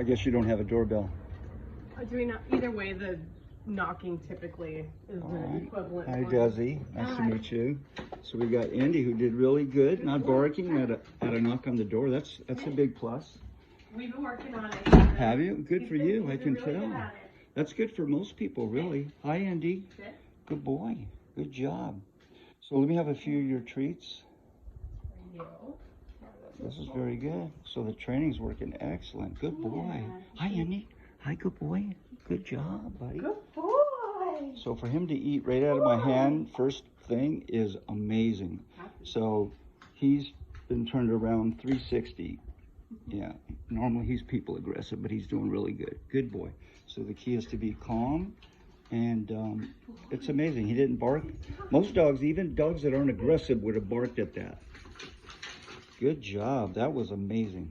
I guess you don't have a doorbell. Either way, the knocking typically is the equivalent. Hi, Desi. Nice to meet you. So we got Indy, who did really good, not barking at a knock on the door. That's a big plus. We've been working on it. Have you? Good for you. I can tell. That's good for most people, really. Hi, Indy. Good boy. Good job. So let me have a few of your treats. This is very good. So the training's working excellent. Good boy. Hi, Indy. Hi, good boy. Good job, buddy. Good boy. So for him to eat right out of my hand, first thing, is amazing. So he's been turned around 360. Yeah, normally he's people aggressive, but he's doing really good. Good boy. So the key is to be calm, and it's amazing. He didn't bark. Most dogs, even dogs that aren't aggressive, would have barked at that. Good job. That was amazing.